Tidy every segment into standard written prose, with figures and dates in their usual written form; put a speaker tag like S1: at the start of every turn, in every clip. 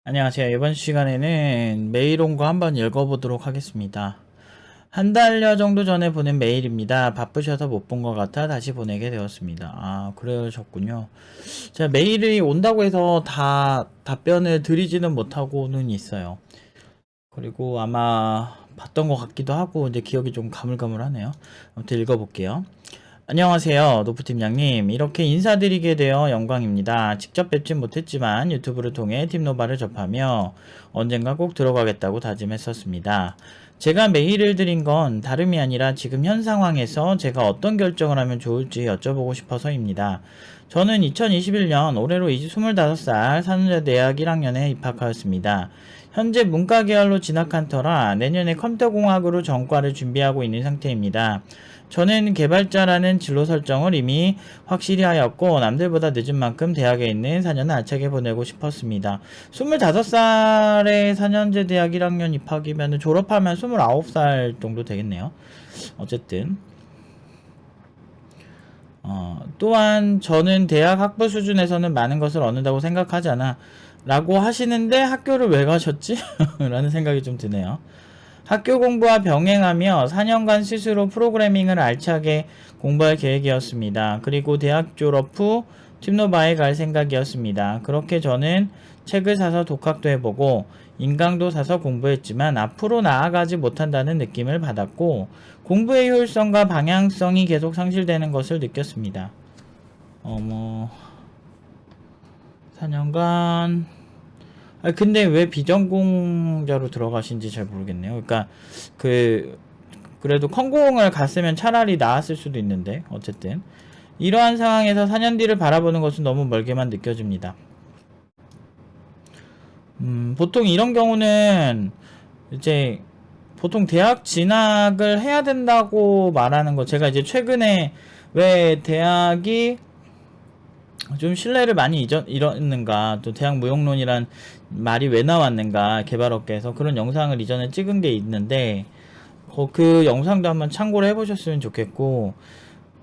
S1: 안녕하세요. 이번 시간에는 메일 온 거 한번 읽어보도록 하겠습니다. 한 달여 정도 전에 보낸 메일입니다. 바쁘셔서 못 본 것 같아 다시 보내게 되었습니다. 아, 그러셨군요. 제가 메일이 온다고 해서 다 답변을 드리지는 못하고는 있어요. 그리고 아마 봤던 것 같기도 하고, 이제 기억이 좀 가물가물하네요. 아무튼 읽어볼게요. 안녕하세요, 노프팀장님. 이렇게 인사드리게 되어 영광입니다. 직접 뵙진 못했지만 유튜브를 통해 팀노바를 접하며 언젠가 꼭 들어가겠다고 다짐했었습니다. 제가 메일을 드린 건 다름이 아니라 지금 현 상황에서 제가 어떤 결정을 하면 좋을지 여쭤보고 싶어서입니다. 저는 2021년 올해로 25살 산업대학 1학년에 입학하였습니다. 현재 문과 계열로 진학한 터라 내년에 컴퓨터공학으로 전과를 준비하고 있는 상태입니다. 저는 개발자라는 진로 설정을 이미 확실히 하였고 남들보다 늦은 만큼 대학에 있는 4년을 알차게 보내고 싶었습니다. 25살에 4년제 대학 1학년 입학이면 졸업하면 29살 정도 되겠네요. 어쨌든 또한 저는 대학 학부 수준에서는 많은 것을 얻는다고 생각하지 않아 라고 하시는데 학교를 왜 가셨지? 라는 생각이 좀 드네요. 학교 공부와 병행하며 4년간 스스로 프로그래밍을 알차게 공부할 계획이었습니다. 그리고 대학 졸업 후 팀노바에 갈 생각이었습니다. 그렇게 저는 책을 사서 독학도 해보고 인강도 사서 공부했지만 앞으로 나아가지 못한다는 느낌을 받았고 공부의 효율성과 방향성이 계속 상실되는 것을 느꼈습니다. 4년간 근데 왜 비전공자로 들어가신지 잘 모르겠네요. 그러니까 그래도 컴공을 갔으면 차라리 나았을 수도 있는데 어쨌든 이러한 상황에서 4년 뒤를 바라보는 것은 너무 멀게만 느껴집니다. 보통 이런 경우는 이제 보통 대학 진학을 해야 된다고 말하는 거, 제가 이제 최근에 왜 대학이 좀 신뢰를 많이 잃었는가, 또 대학 무용론이란 말이 왜 나왔는가, 개발업계에서 그런 영상을 이전에 찍은 게 있는데 그 영상도 한번 참고를 해보셨으면 좋겠고,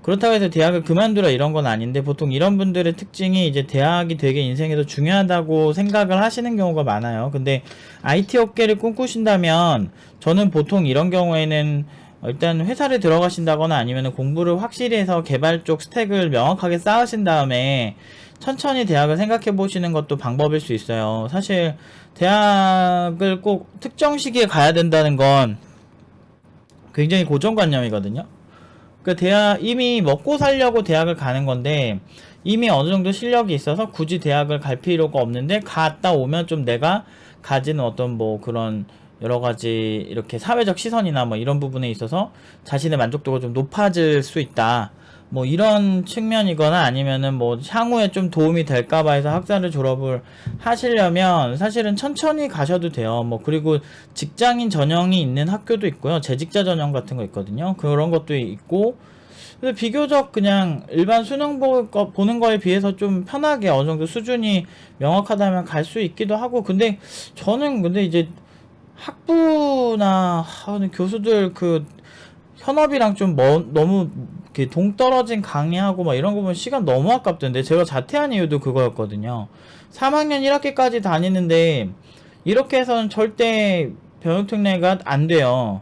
S1: 그렇다고 해서 대학을 그만두라 이런 건 아닌데 보통 이런 분들의 특징이 이제 대학이 되게 인생에서 중요하다고 생각을 하시는 경우가 많아요. 근데 IT 업계를 꿈꾸신다면 저는 보통 이런 경우에는 일단 회사를 들어가신다거나 아니면 공부를 확실히 해서 개발 쪽 스택을 명확하게 쌓으신 다음에 천천히 대학을 생각해 보시는 것도 방법일 수 있어요. 사실 대학을 꼭 특정 시기에 가야 된다는 건 굉장히 고정관념이거든요. 그 이미 먹고 살려고 대학을 가는 건데 이미 어느 정도 실력이 있어서 굳이 대학을 갈 필요가 없는데 갔다 오면 좀 내가 가지는 어떤 뭐 그런 여러 가지 이렇게 사회적 시선이나 뭐 이런 부분에 있어서 자신의 만족도가 좀 높아질 수 있다. 뭐 이런 측면이거나 아니면은 뭐 향후에 좀 도움이 될까봐 해서 학사를 졸업을 하시려면 사실은 천천히 가셔도 돼요. 뭐 그리고 직장인 전형이 있는 학교도 있고요. 재직자 전형 같은 거 있거든요. 그런 것도 있고, 근데 비교적 그냥 일반 수능 보는 거에 비해서 좀 편하게 어느 정도 수준이 명확하다면 갈 수 있기도 하고, 근데 저는 근데 이제 학부나 교수들 그 현업이랑 좀 너무 이렇게 동떨어진 강의하고 막 이런 거 보면 시간 너무 아깝던데, 제가 자퇴한 이유도 그거였거든요. 3학년 1학기까지 다니는데 이렇게 해서는 절대 병역특례가 안 돼요.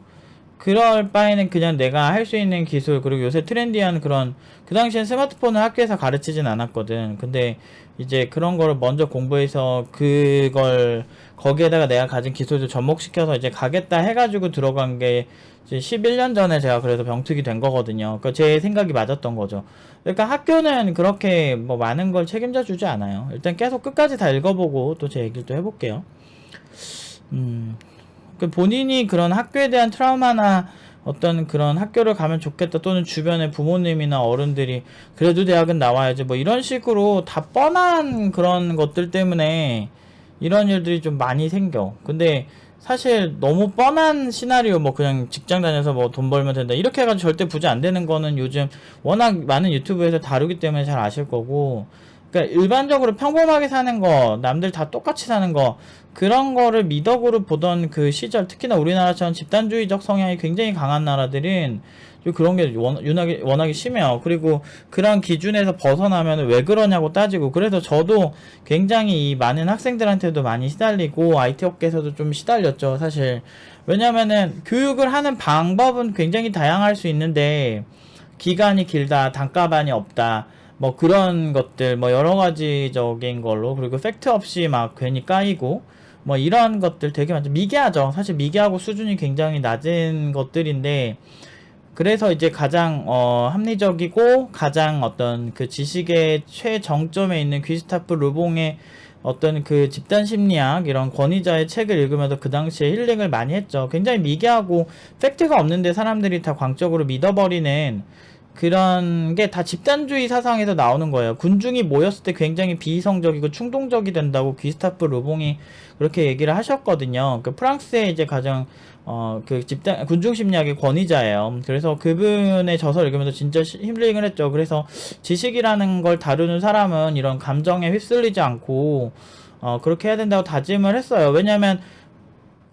S1: 그럴 바에는 그냥 내가 할 수 있는 기술, 그리고 요새 트렌디한 그런, 그 당시엔 스마트폰을 학교에서 가르치진 않았거든. 근데 이제 그런 거를 먼저 공부해서 그걸 거기에다가 내가 가진 기술을 접목시켜서 이제 가겠다 해가지고 들어간 게 이제 11년 전에 제가 그래서 병특이 된 거거든요. 그러니까 제 생각이 맞았던 거죠. 그러니까 학교는 그렇게 뭐 많은 걸 책임져 주지 않아요. 일단 계속 끝까지 다 읽어보고 또 제 얘기를 또 해볼게요. 본인이 그런 학교에 대한 트라우마나 어떤 그런 학교를 가면 좋겠다, 또는 주변의 부모님이나 어른들이 그래도 대학은 나와야지 뭐 이런 식으로 다 뻔한 그런 것들 때문에 이런 일들이 좀 많이 생겨. 근데 사실 너무 뻔한 시나리오, 뭐 그냥 직장 다녀서 뭐 돈 벌면 된다 이렇게 해가지고 절대 부자 안 되는 거는 요즘 워낙 많은 유튜브에서 다루기 때문에 잘 아실 거고, 그러니까 일반적으로 평범하게 사는 거, 남들 다 똑같이 사는 거, 그런 거를 미덕으로 보던 그 시절, 특히나 우리나라처럼 집단주의적 성향이 굉장히 강한 나라들은 좀 그런 게 워낙에 심해요. 그리고 그런 기준에서 벗어나면 왜 그러냐고 따지고, 그래서 저도 굉장히 이 많은 학생들한테도 많이 시달리고 IT 업계에서도 좀 시달렸죠, 사실. 왜냐면은 교육을 하는 방법은 굉장히 다양할 수 있는데 기간이 길다, 단가반이 없다, 뭐 그런 것들, 뭐 여러 가지적인 걸로, 그리고 팩트 없이 막 괜히 까이고, 뭐 이런 것들 되게 많죠. 미개하죠. 사실 미개하고 수준이 굉장히 낮은 것들인데, 그래서 이제 가장 합리적이고 가장 어떤 그 지식의 최정점에 있는 귀스타프 르봉의 어떤 그 집단 심리학 이런 권위자의 책을 읽으면서 그 당시에 힐링을 많이 했죠. 굉장히 미개하고 팩트가 없는데 사람들이 다 광적으로 믿어버리는 그런 게 다 집단주의 사상에서 나오는 거예요. 군중이 모였을 때 굉장히 비이성적이고 충동적이 된다고 귀스타프 르봉이 그렇게 얘기를 하셨거든요. 그 프랑스의 이제 가장 그 집단 군중 심리학의 권위자예요. 그래서 그분의 저서 읽으면서 진짜 힐링을 했죠. 그래서 지식이라는 걸 다루는 사람은 이런 감정에 휩쓸리지 않고 그렇게 해야 된다고 다짐을 했어요. 왜냐하면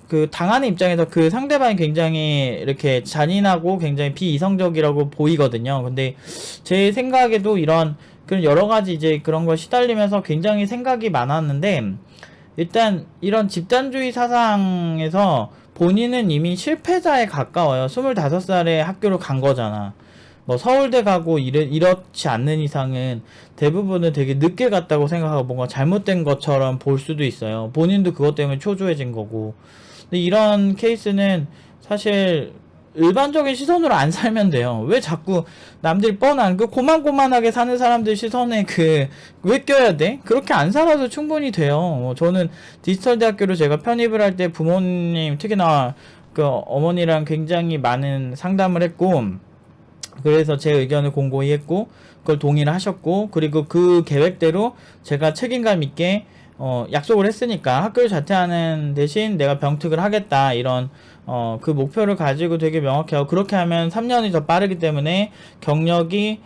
S1: 그 당하는 입장에서 그 상대방이 굉장히 이렇게 잔인하고 굉장히 비이성적이라고 보이거든요. 근데 제 생각에도 이런 그런 여러 가지 이제 그런 걸 시달리면서 굉장히 생각이 많았는데, 일단 이런 집단주의 사상에서 본인은 이미 실패자에 가까워요. 25살에 학교를 간 거잖아. 뭐 서울대 가고 이렇지 않는 이상은 대부분은 되게 늦게 갔다고 생각하고 뭔가 잘못된 것처럼 볼 수도 있어요. 본인도 그것 때문에 초조해진 거고. 근데 이런 케이스는 사실 일반적인 시선으로 안 살면 돼요. 왜 자꾸 남들 뻔한 그 고만고만하게 사는 사람들 시선에 왜 껴야 돼? 그렇게 안 살아도 충분히 돼요. 저는 디지털 대학교로 제가 편입을 할 때 부모님, 특히나 그 어머니랑 굉장히 많은 상담을 했고, 그래서 제 의견을 공고히 했고 그걸 동의를 하셨고, 그리고 그 계획대로 제가 책임감 있게 약속을 했으니까 학교를 자퇴하는 대신 내가 병특을 하겠다, 이런 그 목표를 가지고 되게 명확히 하고, 그렇게 하면 3년이 더 빠르기 때문에 경력이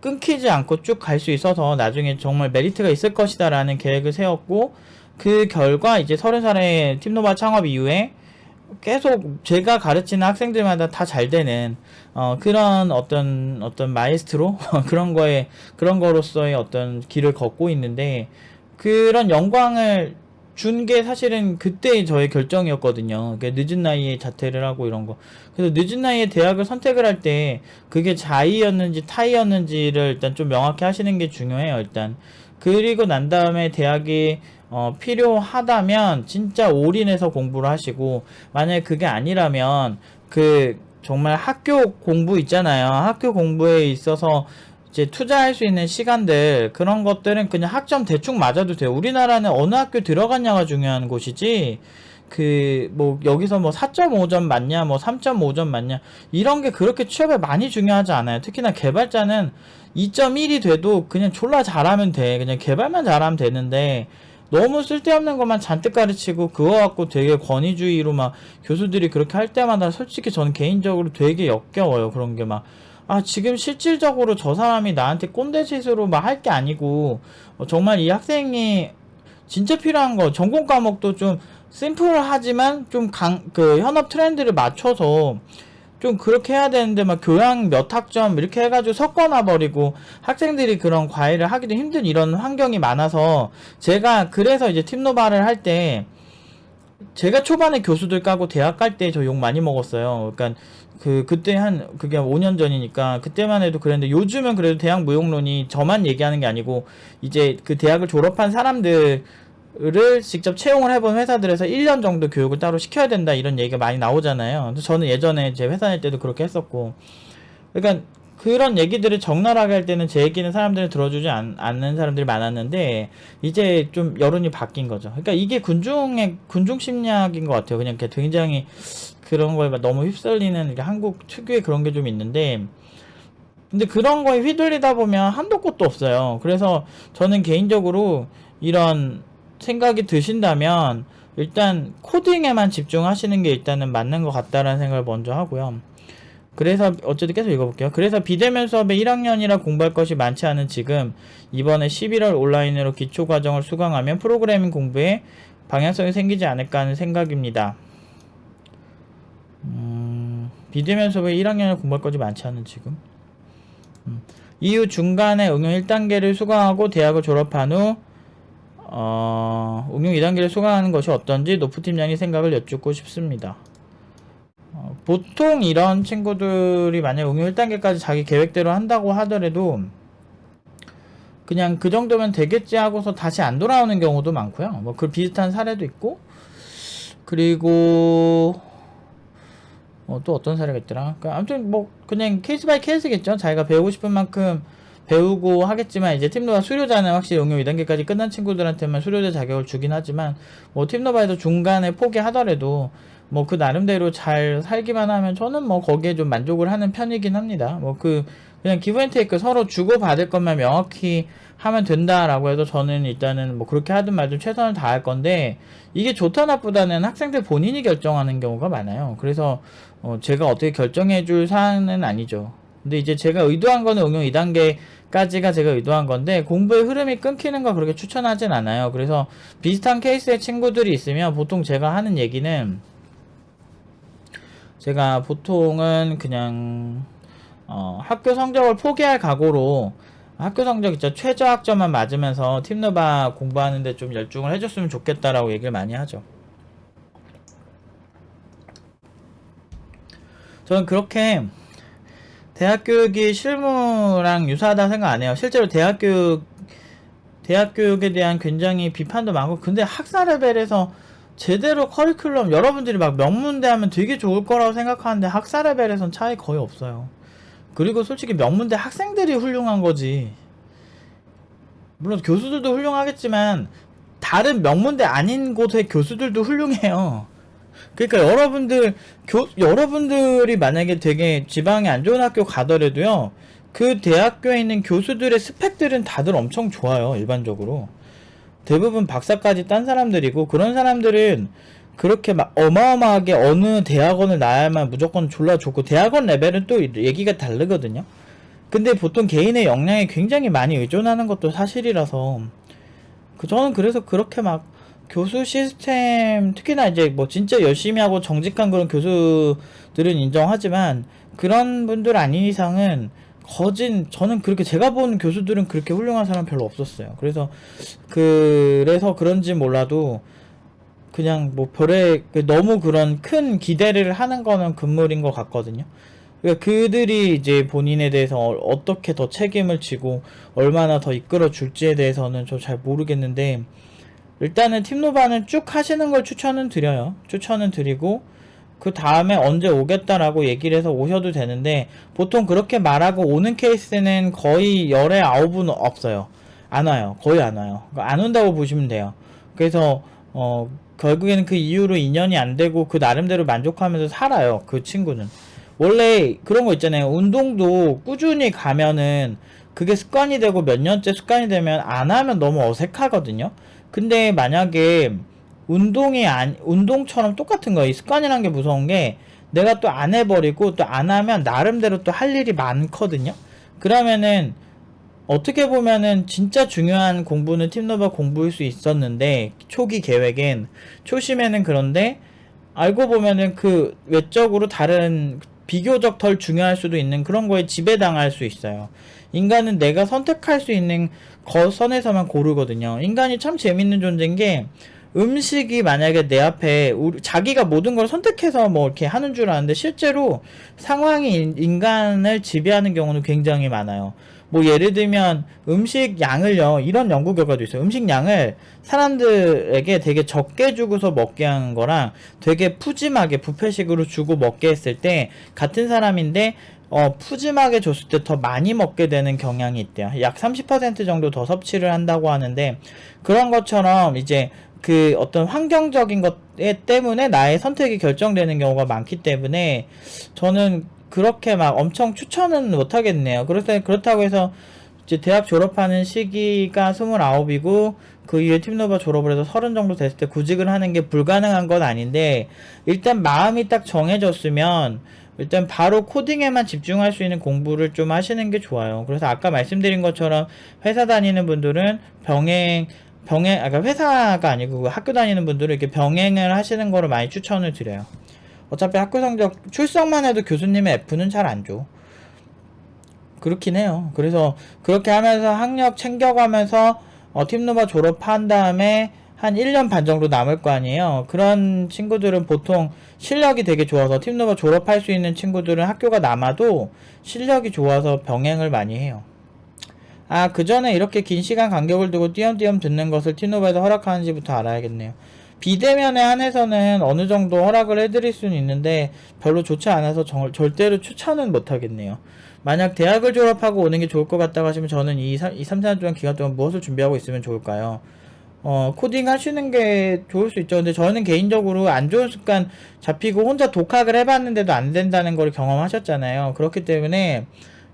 S1: 끊기지 않고 쭉 갈 수 있어서 나중에 정말 메리트가 있을 것이다 라는 계획을 세웠고, 그 결과 이제 30살에 팀노바 창업 이후에 계속 제가 가르치는 학생들마다 다 잘 되는 그런 어떤 마에스트로 그런 거로서의 어떤 길을 걷고 있는데, 그런 영광을 준 게 사실은 그때의 저의 결정이었거든요. 그러니까 늦은 나이에 자퇴를 하고 이런 거. 그래서 늦은 나이에 대학을 선택을 할 때 그게 자의였는지 타의였는지를 일단 좀 명확히 하시는 게 중요해요, 일단. 그리고 난 다음에 대학이 필요하다면 진짜 올인해서 공부를 하시고, 만약에 그게 아니라면 정말 학교 공부 있잖아요. 학교 공부에 있어서 이제 투자할 수 있는 시간들, 그런 것들은 그냥 학점 대충 맞아도 돼요. 우리나라는 어느 학교 들어갔냐가 중요한 곳이지, 뭐 여기서 뭐 4.5점 맞냐, 뭐 3.5점 맞냐, 이런 게 그렇게 취업에 많이 중요하지 않아요. 특히나 개발자는 2.1이 돼도 그냥 졸라 잘하면 돼. 그냥 개발만 잘하면 되는데, 너무 쓸데없는 것만 잔뜩 가르치고 그거 갖고 되게 권위주의로 막 교수들이 그렇게 할 때마다 솔직히 저는 개인적으로 되게 역겨워요. 그런 게 막, 지금 실질적으로 저 사람이 나한테 꼰대짓으로 막 할 게 아니고, 정말 이 학생이 진짜 필요한 거, 전공 과목도 좀 심플하지만 좀 현업 트렌드를 맞춰서 좀 그렇게 해야 되는데, 막 교양 몇 학점 이렇게 해가지고 섞어놔 버리고 학생들이 그런 과외를 하기도 힘든 이런 환경이 많아서, 제가 그래서 이제 팀노바를 할 때 제가 초반에 교수들 까고 대학 갈 때 저 욕 많이 먹었어요. 그러니까 그때 그게 5년 전이니까 그때만 해도 그랬는데, 요즘은 그래도 대학 무용론이 저만 얘기하는 게 아니고 이제 그 대학을 졸업한 사람들 를 직접 채용을 해본 회사들에서 1년 정도 교육을 따로 시켜야 된다, 이런 얘기가 많이 나오잖아요. 저는 예전에 제 회사 낼 때도 그렇게 했었고, 그러니까 그런 얘기들을 적나라하게 할 때는 제 얘기는 사람들이 들어주지 않는 사람들이 많았는데, 이제 좀 여론이 바뀐 거죠. 그러니까 이게 군중 심리학인 것 같아요. 그냥 굉장히 그런 거에 너무 휩쓸리는 한국 특유의 그런 게 좀 있는데, 근데 그런 거에 휘둘리다 보면 한도 끝도 없어요. 그래서 저는 개인적으로 이런 생각이 드신다면 일단 코딩에만 집중하시는 게 일단은 맞는 것 같다라는 생각을 먼저 하고요. 그래서 어쨌든 계속 읽어볼게요. 그래서 비대면 수업에 1학년이라 공부할 것이 많지 않은 지금, 이번에 11월 온라인으로 기초과정을 수강하면 프로그래밍 공부에 방향성이 생기지 않을까 하는 생각입니다. 비대면 수업에 1학년을 공부할 거지 많지 않은 지금. 이후 중간에 응용 1단계를 수강하고 대학을 졸업한 후 응용 2단계를 수강하는 것이 어떤지 노프팀장이 생각을 여쭙고 싶습니다. 보통 이런 친구들이 만약 응용 1단계까지 자기 계획대로 한다고 하더라도 그냥 그 정도면 되겠지 하고서 다시 안 돌아오는 경우도 많고요. 뭐 그 비슷한 사례도 있고, 그리고 또 어떤 사례가 있더라. 그러니까 아무튼 뭐 그냥 케이스 바이 케이스겠죠. 자기가 배우고 싶은 만큼 배우고 하겠지만, 이제 팀노바 수료자는 확실히 응용 2단계까지 끝난 친구들한테만 수료자 자격을 주긴 하지만, 뭐 팀노바에도 중간에 포기하더라도 뭐 그 나름대로 잘 살기만 하면 저는 뭐 거기에 좀 만족을 하는 편이긴 합니다. 뭐 그냥 기브 앤 테이크 서로 주고 받을 것만 명확히 하면 된다라고 해도 저는 일단은 뭐 그렇게 하든 말든 최선을 다할 건데, 이게 좋다 나쁘다는 학생들 본인이 결정하는 경우가 많아요. 그래서 제가 어떻게 결정해 줄 사안은 아니죠. 근데 이제 제가 의도한 거는 응용 2단계까지가 제가 의도한 건데, 공부의 흐름이 끊기는 거 그렇게 추천하진 않아요. 그래서 비슷한 케이스의 친구들이 있으면 보통 제가 하는 얘기는, 제가 보통은 그냥 학교 성적을 포기할 각오로, 학교 성적 있죠, 최저 학점만 맞으면서 팀노바 공부하는데 좀 열중을 해줬으면 좋겠다라고 얘기를 많이 하죠. 저는 그렇게 대학 교육이 실무랑 유사하다 생각 안 해요. 실제로 대학 교육에 대한 굉장히 비판도 많고, 근데 학사 레벨에서 제대로 커리큘럼, 여러분들이 막 명문대 하면 되게 좋을 거라고 생각하는데 학사 레벨에선 차이 거의 없어요. 그리고 솔직히 명문대 학생들이 훌륭한 거지, 물론 교수들도 훌륭하겠지만 다른 명문대 아닌 곳의 교수들도 훌륭해요. 그러니까 여러분들이 만약에 되게 지방에 안 좋은 학교 가더라도요, 그 대학교에 있는 교수들의 스펙들은 다들 엄청 좋아요. 일반적으로 대부분 박사까지 딴 사람들이고, 그런 사람들은 그렇게 막 어마어마하게 어느 대학원을 나야만 무조건 졸라 좋고, 대학원 레벨은 또 얘기가 다르거든요. 근데 보통 개인의 역량에 굉장히 많이 의존하는 것도 사실이라서, 저는 그래서 그렇게 막 교수 시스템, 특히나 이제 뭐 진짜 열심히 하고 정직한 그런 교수들은 인정하지만, 그런 분들 아닌 이상은 저는 그렇게, 제가 본 교수들은 그렇게 훌륭한 사람 별로 없었어요. 그래서 그런지 몰라도 그냥 뭐 너무 그런 큰 기대를 하는 거는 금물인 것 같거든요. 그러니까 그들이 이제 본인에 대해서 어떻게 더 책임을 지고 얼마나 더 이끌어 줄지에 대해서는 저 잘 모르겠는데, 일단은 팀노바는 쭉 하시는 걸 추천은 드려요. 추천은 드리고, 그 다음에 언제 오겠다라고 얘기를 해서 오셔도 되는데, 보통 그렇게 말하고 오는 케이스는 거의 열에 9은 없어요. 안 와요. 거의 안 와요. 안 온다고 보시면 돼요. 그래서 결국에는 그 이후로 인연이 안 되고 그 나름대로 만족하면서 살아요. 그 친구는. 원래 그런 거 있잖아요. 운동도 꾸준히 가면은 그게 습관이 되고 몇 년째 습관이 되면 안 하면 너무 어색하거든요. 근데 만약에 운동처럼 똑같은 거예요. 이 습관이란 게 무서운 게, 내가 또 안 해버리고 또 안 하면 나름대로 또 할 일이 많거든요. 그러면은 어떻게 보면은 진짜 중요한 공부는 팀노바 공부일 수 있었는데, 초기 계획엔, 초심에는, 그런데 알고 보면은 그 외적으로 다른 비교적 덜 중요할 수도 있는 그런 거에 지배당할 수 있어요. 인간은 내가 선택할 수 있는 선에서만 고르거든요. 인간이 참 재밌는 존재인 게, 음식이 만약에 내 앞에 자기가 모든 걸 선택해서 뭐 이렇게 하는 줄 아는데, 실제로 상황이 인간을 지배하는 경우는 굉장히 많아요. 뭐 예를 들면 음식 양을요, 이런 연구 결과도 있어요. 음식 양을 사람들에게 되게 적게 주고서 먹게 하는 거랑 되게 푸짐하게 뷔페식으로 주고 먹게 했을 때, 같은 사람인데 푸짐하게 줬을 때 더 많이 먹게 되는 경향이 있대요. 약 30% 정도 더 섭취를 한다고 하는데, 그런 것처럼 이제 그 어떤 환경적인 것 때문에 나의 선택이 결정되는 경우가 많기 때문에, 저는 그렇게 막 엄청 추천은 못 하겠네요. 그렇다고 해서 이제 대학 졸업하는 시기가 29이고 그 이후에 팀노바 졸업을 해서 30 정도 됐을 때 구직을 하는 게 불가능한 건 아닌데, 일단 마음이 딱 정해졌으면 일단 바로 코딩에만 집중할 수 있는 공부를 좀 하시는 게 좋아요. 그래서 아까 말씀드린 것처럼 회사 다니는 분들은 회사가 아니고 학교 다니는 분들은 이렇게 병행을 하시는 거를 많이 추천을 드려요. 어차피 학교 성적 출석만 해도 교수님의 F는 잘 안 줘. 그렇긴 해요. 그래서 그렇게 하면서 학력 챙겨가면서 팀노바 졸업한 다음에 한 1년 반 정도 남을 거 아니에요. 그런 친구들은 보통 실력이 되게 좋아서 팀노바 졸업할 수 있는 친구들은 학교가 남아도 실력이 좋아서 병행을 많이 해요. 아, 그 전에 이렇게 긴 시간 간격을 두고 띄엄띄엄 듣는 것을 팀노바에서 허락하는지부터 알아야겠네요. 비대면에 한해서는 어느 정도 허락을 해드릴 수는 있는데 별로 좋지 않아서 절대로 추천은 못하겠네요. 만약 대학을 졸업하고 오는 게 좋을 것 같다고 하시면 저는 이 3, 4년 동안 기간 동안 무엇을 준비하고 있으면 좋을까요? 코딩 하시는 게 좋을 수 있죠. 근데 저는 개인적으로 안 좋은 습관 잡히고 혼자 독학을 해봤는데도 안 된다는 걸 경험하셨잖아요. 그렇기 때문에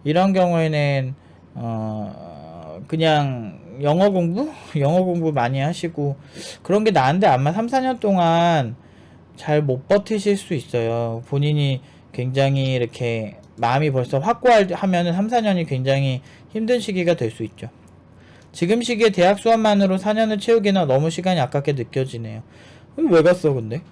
S1: 이런 경우에는 그냥 영어 공부? 영어 공부 많이 하시고 그런 게 나은데 아마 3, 4년 동안 잘 못 버티실 수 있어요. 본인이 굉장히 이렇게 마음이 벌써 확고하면은 3, 4년이 굉장히 힘든 시기가 될 수 있죠. 지금 시기에 대학 수업만으로 4년을 채우기나 너무 시간이 아깝게 느껴지네요. 왜 갔어 근데?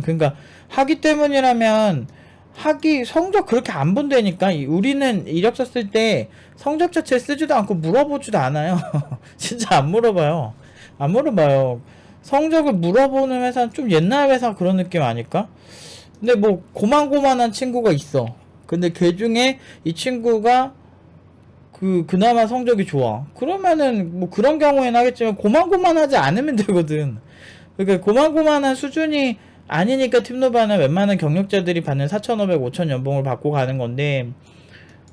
S1: 그러니까 하기 때문이라면 학위 성적 그렇게 안 본다니까. 우리는 이력서 쓸 때 성적 자체 쓰지도 않고 물어보지도 않아요. 진짜 안 물어봐요. 안 물어봐요. 성적을 물어보는 회사는 좀 옛날 회사 그런 느낌 아닐까? 근데 뭐 고만고만한 친구가 있어. 근데 걔 중에 이 친구가 그나마 성적이 좋아. 그러면은 뭐 그런 경우에는 하겠지만 고만고만하지 않으면 되거든. 그러니까 고만고만한 수준이 아니니까 팀노바는 웬만한 경력자들이 받는 4,500, 5,000 연봉을 받고 가는 건데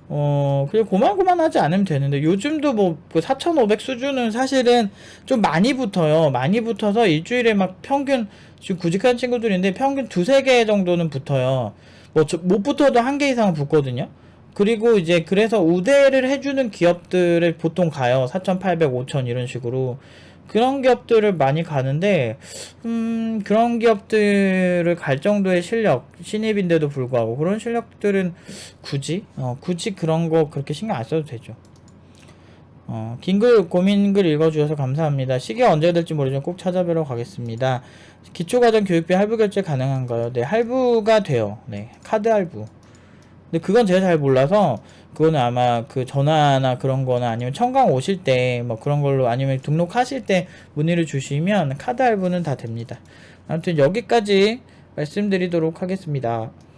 S1: 그냥 고만고만하지 않으면 되는데 요즘도 뭐 4,500 수준은 사실은 좀 많이 붙어요. 많이 붙어서 일주일에 막 평균 지금 구직한 친구들인데 평균 2-3개 정도는 붙어요. 뭐 못 붙어도 1개 이상은 붙거든요. 그리고 이제 그래서 우대를 해주는 기업들을 보통 가요. 4,800, 5,000 이런 식으로. 그런 기업들을 많이 가는데 그런 기업들을 갈 정도의 실력, 신입인데도 불구하고 그런 실력들은 굳이 그런 거 그렇게 신경 안 써도 되죠. 긴글 고민글 읽어주셔서 감사합니다. 시기 언제 될지 모르지만 꼭 찾아뵈러 가겠습니다. 기초과정 교육비 할부 결제 가능한가요? 네, 할부가 돼요. 네, 카드 할부. 근데 그건 제가 잘 몰라서 그거는 아마 그 전화나 그런 거나 아니면 청강 오실 때 뭐 그런 걸로 아니면 등록하실 때 문의를 주시면 카드 할부는 다 됩니다. 아무튼 여기까지 말씀드리도록 하겠습니다.